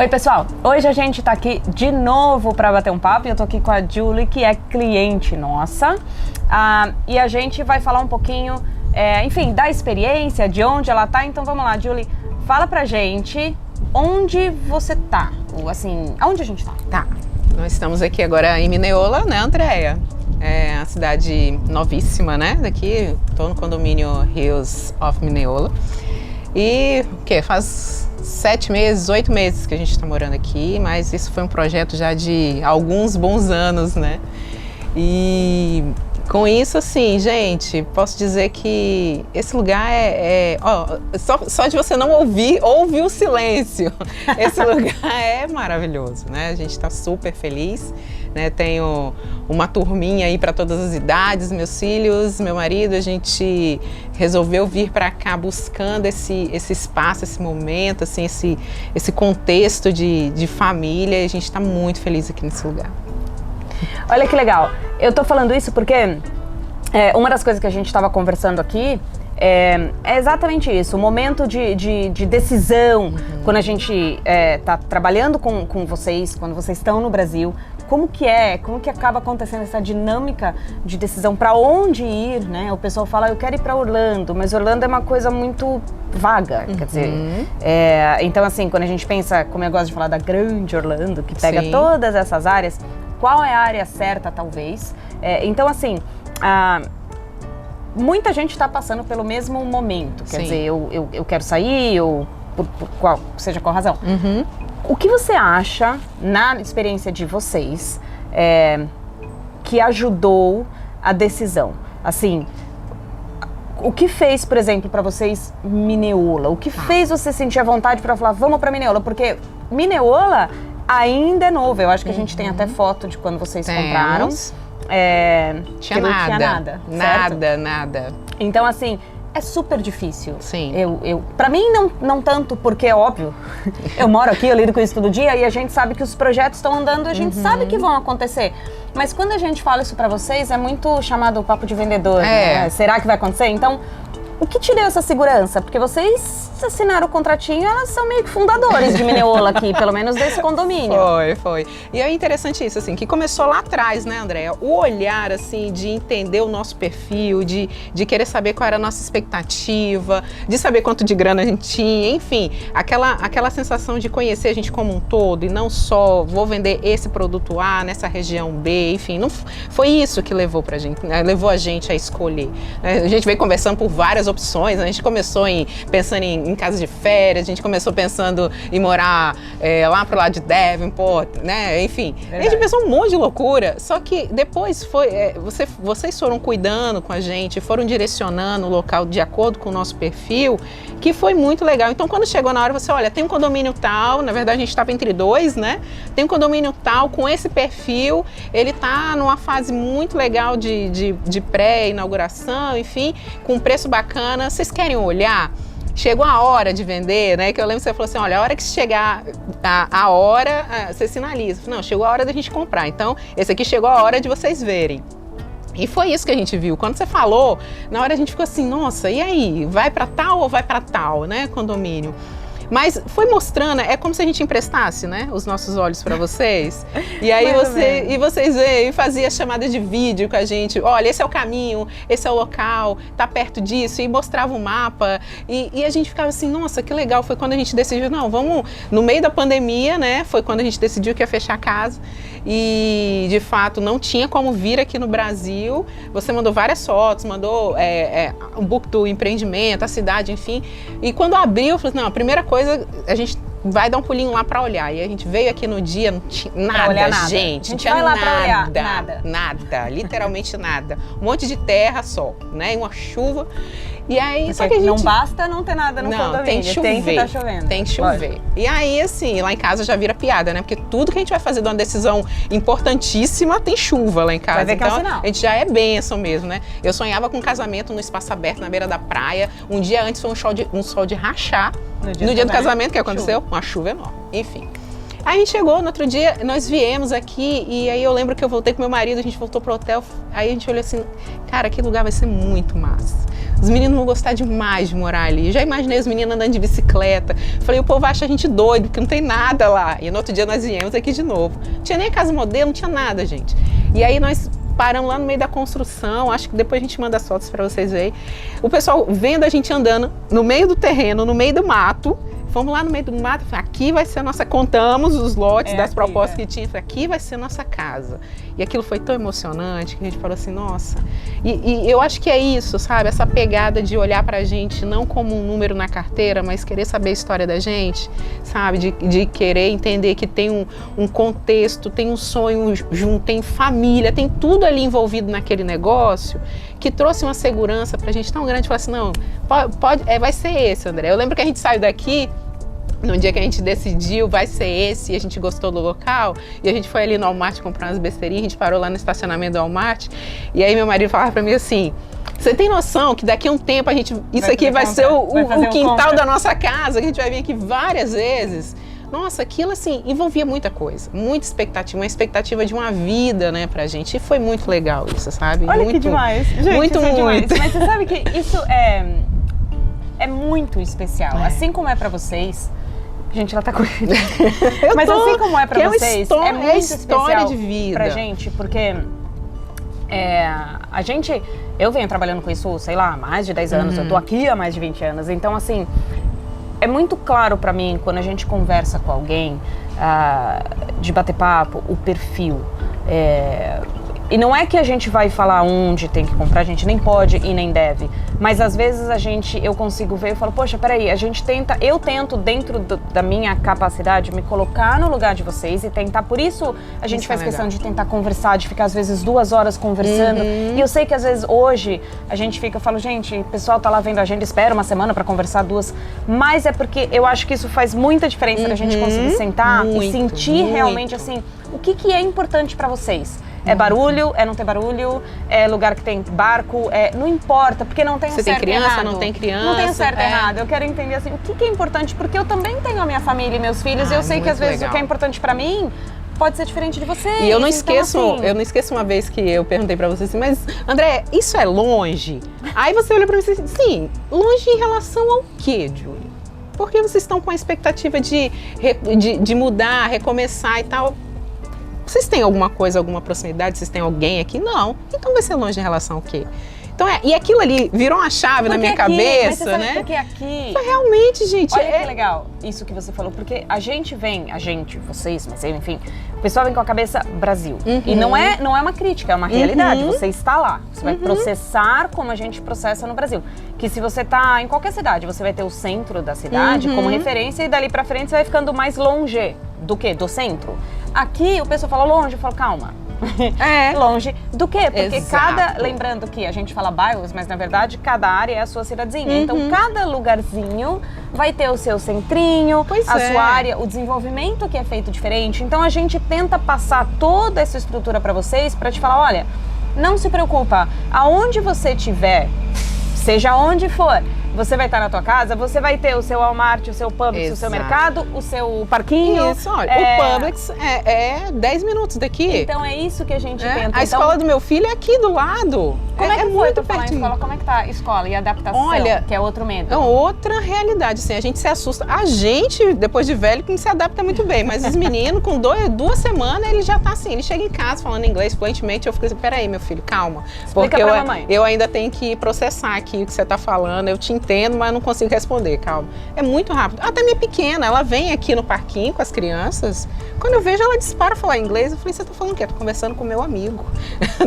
Oi pessoal, hoje a gente tá aqui de novo para bater um papo e eu tô aqui com a Julie, que é cliente nossa, e a gente vai falar um pouquinho, enfim, da experiência, de onde ela tá. Então vamos lá, Julie, fala pra gente onde você tá, ou assim, aonde a gente tá? Tá, nós estamos aqui agora em Mineola, né, Andréia? É a cidade novíssima, né, daqui, tô no condomínio Hills of Mineola. E o que? Faz 7 meses, 8 meses que a gente está morando aqui, mas isso foi um projeto já de alguns bons anos, né? E com isso, assim, gente, posso dizer que esse lugar só de você não ouvir o silêncio. Esse lugar é maravilhoso, né? A gente está super feliz, né? Tenho uma turminha aí para todas as idades, meus filhos, meu marido, a gente resolveu vir para cá buscando esse espaço, esse momento, assim, esse contexto de família, e a gente está muito feliz aqui nesse lugar. Olha que legal, eu tô falando isso porque uma das coisas que a gente estava conversando aqui é exatamente isso, o momento de decisão, quando a gente tá trabalhando com vocês, quando vocês estão no Brasil, como que acaba acontecendo essa dinâmica de decisão para onde ir, né? O pessoal fala, eu quero ir para Orlando, mas Orlando é uma coisa muito vaga, quer dizer, então assim, quando a gente pensa, como eu gosto de falar da grande Orlando, que pega todas essas áreas, qual é a área certa, talvez? Então, assim, muita gente está passando pelo mesmo momento. Quer dizer, eu quero sair, ou seja qual razão. O que você acha, na experiência de vocês, que ajudou a decisão? Assim, o que fez, por exemplo, para vocês Mineola? O que fez você sentir a vontade para falar, vamos para Mineola? Porque Mineola ainda é novo. Eu acho que a gente tem até foto de quando vocês compraram. Tinha nada. Então, assim, é super difícil. Sim. Pra mim, não tanto, porque é óbvio. Eu moro aqui, eu lido com isso todo dia, e a gente sabe que os projetos estão andando, a gente sabe que vão acontecer. Mas quando a gente fala isso pra vocês, é muito chamado papo de vendedor. Né? Será que vai acontecer? Então, o que te deu essa segurança? Porque vocês assinaram o contratinho, elas são meio que fundadores de Mineola aqui, pelo menos desse condomínio. Foi. E é interessante isso, assim, que começou lá atrás, né, Andréia? O olhar, assim, de entender o nosso perfil, de querer saber qual era a nossa expectativa, de saber quanto de grana a gente tinha, enfim, aquela sensação de conhecer a gente como um todo e não só vou vender esse produto A nessa região B, enfim, não foi isso que levou pra gente, né? Levou a gente a escolher. A gente veio conversando por várias opções, a gente começou pensando em casa de férias, a gente começou pensando em morar lá pro lado de Devonport, né? Enfim, a gente pensou um monte de loucura, só que depois vocês foram cuidando com a gente, foram direcionando o local de acordo com o nosso perfil, que foi muito legal. Então, quando chegou na hora, você, olha, tem um condomínio tal, na verdade a gente estava entre dois, né? Tem um condomínio tal com esse perfil, ele tá numa fase muito legal de pré-inauguração, enfim, com preço bacana, vocês querem olhar? Chegou a hora de vender, né? Que eu lembro que você falou assim, olha, a hora que chegar a hora, você sinaliza. Não, chegou a hora da gente comprar. Então, esse aqui chegou a hora de vocês verem. E foi isso que a gente viu. Quando você falou, na hora a gente ficou assim, nossa, e aí? Vai para tal ou vai para tal, né? Condomínio. Mas foi mostrando, é como se a gente emprestasse, né, os nossos olhos para vocês. E aí vocês veem e fazia chamada de vídeo com a gente. Olha, esse é o caminho, esse é o local, tá perto disso. E mostrava o mapa. E a gente ficava assim, nossa, que legal. Foi quando a gente decidiu, não, vamos... No meio da pandemia, né, foi quando a gente decidiu que ia fechar a casa. E, de fato, não tinha como vir aqui no Brasil. Você mandou várias fotos, mandou um book do empreendimento, a cidade, enfim. E quando abriu, eu falei, não, a primeira coisa, a gente vai dar um pulinho lá pra olhar. E a gente veio aqui no dia, não tinha nada, gente. A gente vai lá pra olhar, nada, literalmente nada. Um monte de terra só, né? E uma chuva. E aí, porque só que a gente... não basta não ter nada no condomínio, tem que chover, tem que estar chovendo. Tem que chover. Lógico. E aí, assim, lá em casa já vira piada, né? Porque tudo que a gente vai fazer de uma decisão importantíssima tem chuva lá em casa. Vai ver que então, é um sinal. A gente já é bênção mesmo, né? Eu sonhava com um casamento no espaço aberto, na beira da praia. Um dia antes foi um sol de rachar. No dia do casamento, o que aconteceu? Uma chuva enorme. Enfim. Aí a gente chegou, no outro dia, nós viemos aqui, e aí eu lembro que eu voltei com meu marido, a gente voltou pro hotel, aí a gente olhou assim, cara, aquele lugar vai ser muito massa. Os meninos vão gostar demais de morar ali. Eu já imaginei os meninos andando de bicicleta. Falei, o povo acha a gente doido, porque não tem nada lá. E no outro dia nós viemos aqui de novo. Não tinha nem a casa modelo, não tinha nada, gente. E aí nós paramos lá no meio da construção, acho que depois a gente manda as fotos para vocês verem. O pessoal vendo a gente andando no meio do terreno, no meio do mato. Fomos lá no meio do mato, aqui vai ser a nossa... Contamos os lotes das propostas que tinha, aqui vai ser a nossa casa. E aquilo foi tão emocionante que a gente falou assim, nossa... E eu acho que é isso, sabe? Essa pegada de olhar pra gente não como um número na carteira, mas querer saber a história da gente, sabe? De querer entender que tem um contexto, tem um sonho junto, tem família, tem tudo ali envolvido naquele negócio, que trouxe uma segurança pra gente tão grande, falar assim, não, vai ser esse, André. Eu lembro que a gente saiu daqui, no dia que a gente decidiu, vai ser esse, e a gente gostou do local, e a gente foi ali no Walmart comprar umas besteirinhas, a gente parou lá no estacionamento do Walmart, e aí meu marido falava pra mim assim, você tem noção que daqui a um tempo isso aqui vai ser o quintal da nossa casa, que a gente vai vir aqui várias vezes. Nossa, aquilo assim, envolvia muita coisa, muita expectativa, uma expectativa de uma vida, né, pra gente, e foi muito legal isso, sabe? Olha muito, que demais, gente, muito. Demais. Mas você sabe que isso é muito especial, assim como é pra vocês. Gente, ela tá correndo. Mas assim como é pra vocês, é muito especial de vida pra gente, porque eu venho trabalhando com isso, sei lá, há mais de 10 anos, eu tô aqui há mais de 20 anos, então assim, é muito claro pra mim, quando a gente conversa com alguém, de bater papo, o perfil. E não é que a gente vai falar onde tem que comprar, a gente nem pode e nem deve. Mas às vezes eu consigo ver e falo, poxa, peraí, eu tento dentro da minha capacidade me colocar no lugar de vocês e tentar, por isso a gente faz questão de tentar conversar, de ficar às vezes 2 horas conversando. E eu sei que às vezes hoje a gente eu falo, gente, o pessoal tá lá vendo a agenda, espera uma semana pra conversar 2, mas é porque eu acho que isso faz muita diferença da gente conseguir sentar e sentir realmente assim, o que é importante pra vocês. É barulho, é não ter barulho, é lugar que tem barco, não importa, porque não tem certo e errado. Você tem criança, não tem criança. Não tem certo e errado. Eu quero entender assim, o que é importante, porque eu também tenho a minha família e meus filhos, e eu sei que às vezes o que é importante pra mim pode ser diferente de vocês. E eu não esqueço, assim, eu não esqueço uma vez que eu perguntei pra você assim, mas André, isso é longe? Aí você olhou pra mim e disse, sim, longe em relação ao quê, Júlia? Porque vocês estão com a expectativa de mudar, recomeçar e tal. Vocês têm alguma coisa, alguma proximidade? Vocês têm alguém aqui? Não. Então vai ser longe em relação ao quê? Então, e aquilo ali virou uma chave na minha cabeça, né? Porque aqui... Foi realmente, gente... Olha que legal isso que você falou, porque vocês, mas eu, enfim, o pessoal vem com a cabeça Brasil. E não é uma crítica, é uma realidade. Você está lá, você vai processar como a gente processa no Brasil. Que se você tá em qualquer cidade, você vai ter o centro da cidade como referência e dali pra frente você vai ficando mais longe do quê? Do centro. Aqui o pessoal fala longe, eu falo calma. Longe do quê? Porque lembrando que a gente fala bairros, mas na verdade cada área é a sua cidadezinha. Então cada lugarzinho vai ter o seu centrinho, sua área, o desenvolvimento que é feito diferente. Então a gente tenta passar toda essa estrutura pra vocês, pra te falar, olha, não se preocupa, aonde você estiver, seja onde for, você vai estar na tua casa, você vai ter o seu Walmart, o seu Publix, o seu mercado, o seu parquinho. Isso, olha, o Publix é 10 minutos daqui. Então é isso que a gente tenta. A escola do meu filho é aqui do lado. Como é que foi tu falar em escola? Como é que tá a escola e a adaptação? Olha, que é outro medo. É outra realidade, assim, a gente se assusta. A gente, depois de velho, quem se adapta muito bem, mas os meninos, com 2 semanas, ele já tá assim, ele chega em casa falando inglês fluentemente, eu fico assim, peraí, meu filho, calma. Explica porque pra mamãe. Eu ainda tenho que processar aqui o que você tá falando, eu te entendo, mas não consigo responder, calma. É muito rápido. Até minha pequena, ela vem aqui no parquinho com as crianças, quando eu vejo ela dispara falar inglês, eu falei, você tá falando o quê? Eu tô conversando com meu amigo,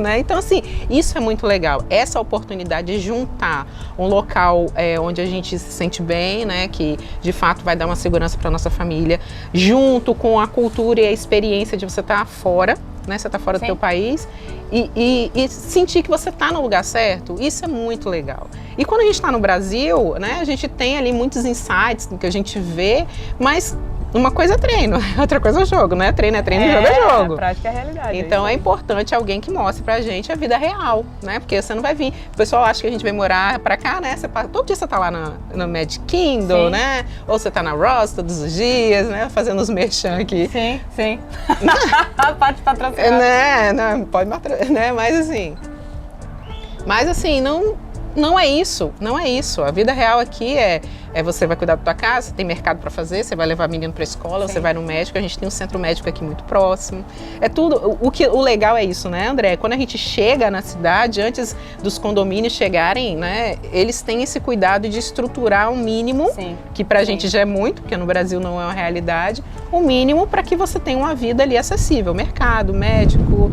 né? Então, assim, isso é muito legal. Essa oportunidade de juntar um local onde a gente se sente bem, né? Que, de fato, vai dar uma segurança para nossa família, junto com a cultura e a experiência de você estar fora, né? Você tá fora do teu país e sentir que você tá no lugar certo, isso é muito legal. E quando a gente tá no Brasil, né? A gente tem ali muitos insights que a gente vê, mas uma coisa é treino, outra coisa é jogo, né? Treino é treino, jogo é jogo. A prática é a realidade. Então é importante alguém que mostre pra gente a vida real, né? Porque você não vai vir. O pessoal acha que a gente vem morar pra cá, né? Todo dia você tá lá no Magic Kingdom, né? Ou você tá na Ross todos os dias, né? Fazendo os merchan aqui. Sim. A parte patrocinada. Né? Não, pode né? Mas assim, não é isso, não é isso. A vida real aqui é você vai cuidar da tua casa, tem mercado para fazer, você vai levar menino para escola, você vai no médico, a gente tem um centro médico aqui muito próximo. É tudo, o legal é isso, né, André? Quando a gente chega na cidade, antes dos condomínios chegarem, né, eles têm esse cuidado de estruturar um mínimo, que pra gente já é muito, porque no Brasil não é uma realidade, o mínimo para que você tenha uma vida ali acessível, mercado, médico,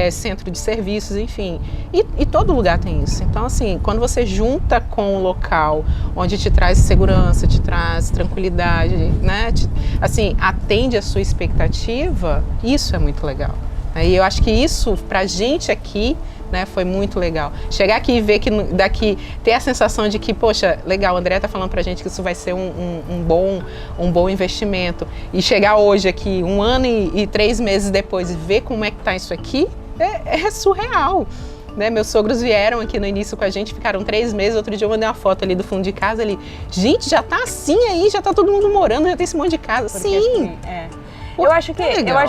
centro de serviços, enfim. E todo lugar tem isso. Então, assim, quando você junta com o local onde te traz segurança, te traz tranquilidade, né? Assim, atende a sua expectativa, isso é muito legal. E eu acho que isso, pra gente aqui, né, foi muito legal. Chegar aqui e ver que daqui, ter a sensação de que, poxa, legal, o André tá falando pra gente que isso vai ser um bom investimento. E chegar hoje aqui, 1 ano e 3 meses depois, e ver como é que tá isso aqui, é surreal. Né, meus sogros vieram aqui no início com a gente, ficaram 3 meses, outro dia eu mandei uma foto ali do fundo de casa, ali, gente, já tá assim aí, já tá todo mundo morando, já tem esse monte de casa. Porque sim! Eu acho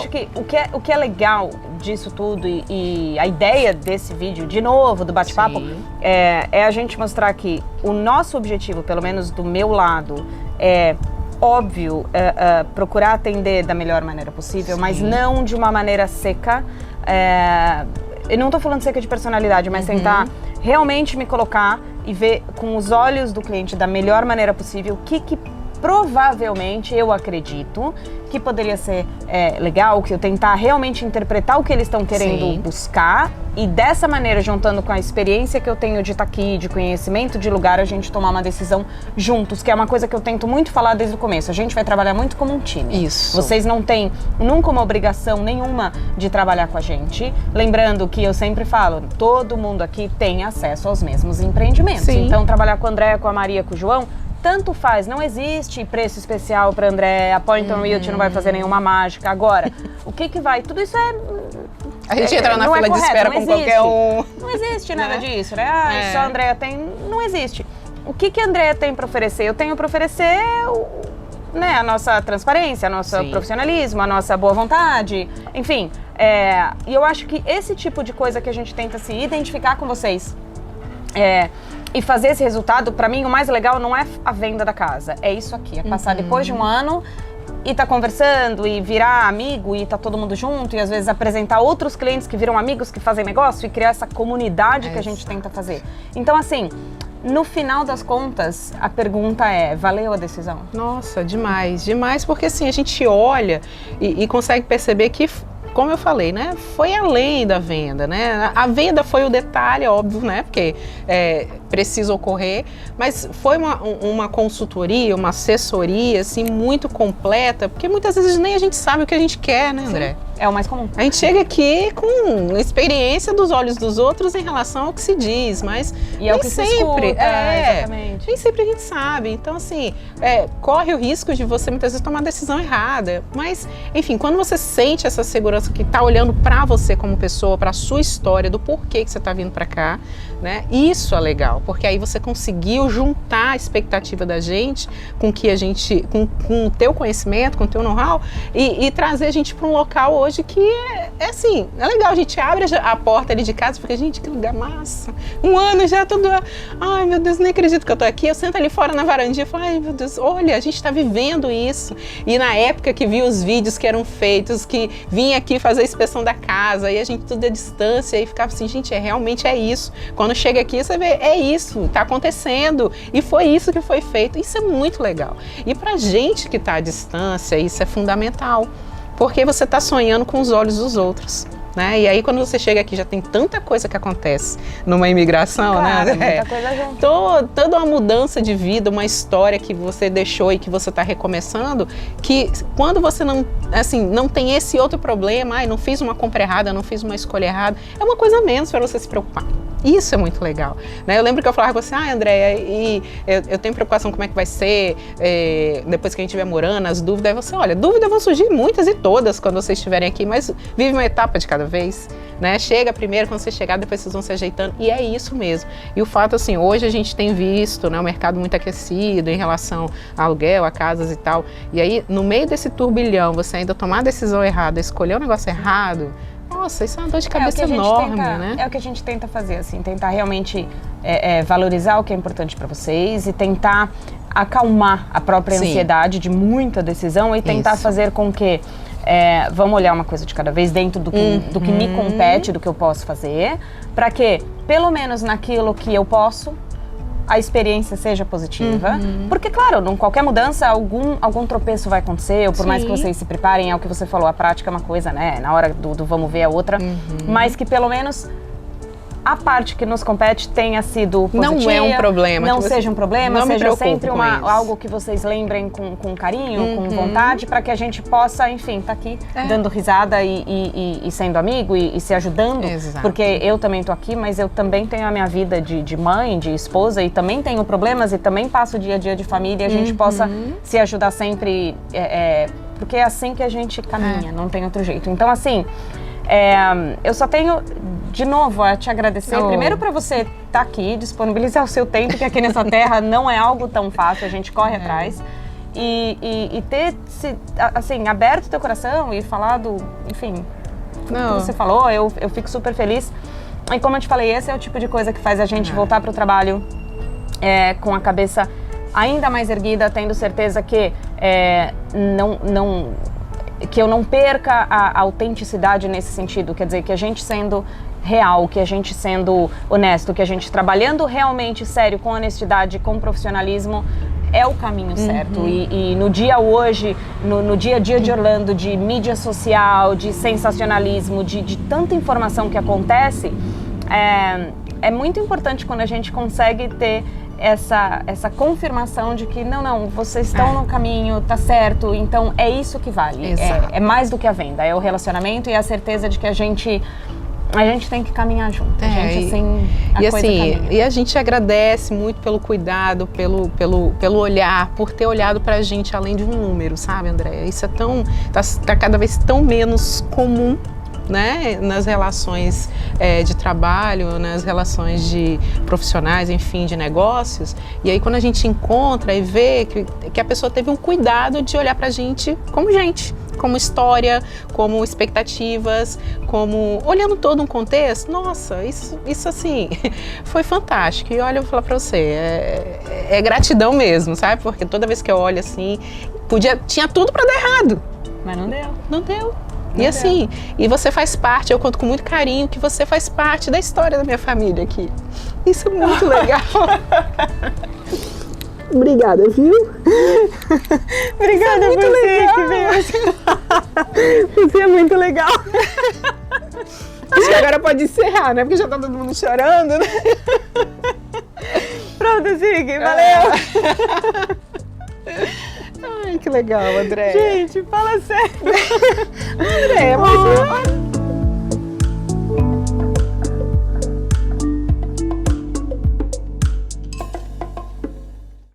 que o que é legal disso tudo e a ideia desse vídeo, de novo, do bate-papo, é a gente mostrar que o nosso objetivo, pelo menos do meu lado, é óbvio, procurar atender da melhor maneira possível, mas não de uma maneira seca. Eu não tô falando seca de personalidade, mas tentar realmente me colocar e ver com os olhos do cliente da melhor maneira possível o que provavelmente eu acredito que poderia ser legal, que eu tentar realmente interpretar o que eles estão querendo buscar e dessa maneira, juntando com a experiência que eu tenho de estar aqui, de conhecimento de lugar, a gente tomar uma decisão juntos, que é uma coisa que eu tento muito falar desde o começo. A gente vai trabalhar muito como um time. Isso. Vocês não têm nunca uma obrigação nenhuma de trabalhar com a gente. Lembrando que eu sempre falo, todo mundo aqui tem acesso aos mesmos empreendimentos. Então, trabalhar com o André, com a Maria, com o João, tanto faz, não existe preço especial para André, a Point on Realty não vai fazer nenhuma mágica. Agora, o que vai? Tudo isso a gente entra na fila de espera com qualquer um. Não existe nada disso, né? Só a Andrea tem. Não existe. O que a Andrea tem para oferecer? Eu tenho para oferecer né, a nossa transparência, o nosso profissionalismo, a nossa boa vontade, enfim. E eu acho que esse tipo de coisa que a gente tenta se identificar com vocês e fazer esse resultado, para mim, o mais legal não é a venda da casa, é isso aqui, é passar depois de 1 ano e tá conversando e virar amigo e tá todo mundo junto e às vezes apresentar outros clientes que viram amigos que fazem negócio e criar essa comunidade que a gente tenta fazer. Então, assim, no final das contas, a pergunta é, valeu a decisão? Nossa, demais, demais, porque assim, a gente olha e consegue perceber que, como eu falei, né, foi além da venda, né? A venda foi o detalhe, óbvio, né? Porque precisa ocorrer, mas foi uma consultoria, uma assessoria, assim, muito completa, porque muitas vezes nem a gente sabe o que a gente quer, né, André? É o mais comum. A gente chega aqui com experiência dos olhos dos outros em relação ao que se diz, mas e é o que sempre, se escuta, exatamente. Nem sempre a gente sabe. Então, assim, corre o risco de você muitas vezes tomar a decisão errada. Mas, enfim, quando você sente essa segurança que tá olhando pra você como pessoa, pra sua história, do porquê que você tá vindo pra cá, né? Isso é legal, porque aí você conseguiu juntar a expectativa da gente com que a gente, com o teu conhecimento, com o teu know-how e trazer a gente pra um local hoje que assim, é legal, a gente abre a porta ali de casa e fica, gente, que lugar massa. 1 ano já tudo, ai meu Deus, nem acredito que eu tô aqui. Eu sento ali fora na varandinha e falo, ai meu Deus, olha, a gente tá vivendo isso. E na época que vi os vídeos que eram feitos, que vinha aqui fazer a inspeção da casa, e a gente tudo à distância, e ficava assim, gente, realmente é isso. Quando chega aqui, você vê, é isso, tá acontecendo. E foi isso que foi feito. Isso é muito legal. E pra gente que tá à distância, isso é fundamental. Porque você está sonhando com os olhos dos outros, né? E aí quando você chega aqui já tem tanta coisa que acontece numa imigração, claro, né? Muita coisa junto. Toda uma mudança de vida, uma história que você deixou e que você está recomeçando, que quando você não tem esse outro problema, não fiz uma compra errada, não fiz uma escolha errada, é uma coisa a menos para você se preocupar. Isso é muito legal, né? Eu lembro que eu falava com você, Andréia, e eu tenho preocupação como é que vai ser depois que a gente estiver morando, as dúvidas. Aí você, olha, dúvidas vão surgir muitas e todas quando vocês estiverem aqui, mas vive uma etapa de cada vez, né? Chega primeiro, quando você chegar, depois vocês vão se ajeitando, e é isso mesmo. E o fato, assim, hoje a gente tem visto, né, o mercado muito aquecido em relação a aluguel, a casas e tal, e aí, no meio desse turbilhão, você ainda tomar a decisão errada, escolher o negócio errado, nossa, isso é uma dor de cabeça enorme, né? É o que a gente tenta fazer, assim, tentar realmente valorizar o que é importante para vocês e tentar acalmar a própria ansiedade de muita decisão e tentar fazer com que vamos olhar uma coisa de cada vez dentro do que me compete, do que eu posso fazer, para que, pelo menos naquilo que eu posso, a experiência seja positiva. Porque, claro, em qualquer mudança, algum tropeço vai acontecer, ou por mais que vocês se preparem, é o que você falou, a prática é uma coisa, né? Na hora do vamos ver é outra. Mas que, pelo menos, a parte que nos compete tenha sido positiva. Não é um problema. Não seja um problema, seja sempre algo que vocês lembrem com carinho, com vontade, para que a gente possa, enfim, tá aqui dando risada e sendo amigo e se ajudando. Exato. Porque eu também tô aqui, mas eu também tenho a minha vida de mãe, de esposa, e também tenho problemas e também passo o dia a dia de família, e a gente possa se ajudar sempre, porque é assim que a gente caminha, não tem outro jeito. Então, assim, eu só tenho, de novo, a te agradecer. Primeiro para você estar aqui, disponibilizar o seu tempo, que aqui nessa terra não é algo tão fácil, a gente corre atrás. E ter, assim, aberto o teu coração e falado, enfim, tudo que você falou, eu fico super feliz. E como eu te falei, esse é o tipo de coisa que faz a gente voltar para o trabalho com a cabeça ainda mais erguida, tendo certeza que que eu não perca a autenticidade nesse sentido, quer dizer, que a gente sendo real, que a gente sendo honesto, que a gente trabalhando realmente sério, com honestidade, com profissionalismo, é o caminho certo. E no dia hoje, no dia a dia de Orlando, de mídia social, de sensacionalismo, de tanta informação que acontece, é muito importante quando a gente consegue ter essa confirmação de que não, vocês estão no caminho, tá certo, então é isso que vale. É mais do que a venda, é o relacionamento e a certeza de que a gente tem que caminhar junto. A gente, assim, e a gente agradece muito pelo cuidado, pelo olhar, por ter olhado pra gente além de um número, sabe, Andréia? Isso tá cada vez tão menos comum, né, nas relações de trabalho, nas relações de profissionais, enfim, de negócios. E aí quando a gente encontra e vê que a pessoa teve um cuidado de olhar pra gente, como história, como expectativas, como olhando todo um contexto, nossa, isso assim, foi fantástico. E olha, eu vou falar pra você, é gratidão mesmo, sabe? Porque toda vez que eu olho assim, tinha tudo pra dar errado. Mas não deu. Não deu. E assim, e você faz parte, eu conto com muito carinho que você faz parte da história da minha família aqui. Isso é muito legal. Obrigada, viu? Obrigada, muito legal. Que veio. Você é muito legal. Acho que agora pode encerrar, né? Porque já tá todo mundo chorando, né? Pronto, Sig, valeu. Ai, que legal, André. Gente, fala sério.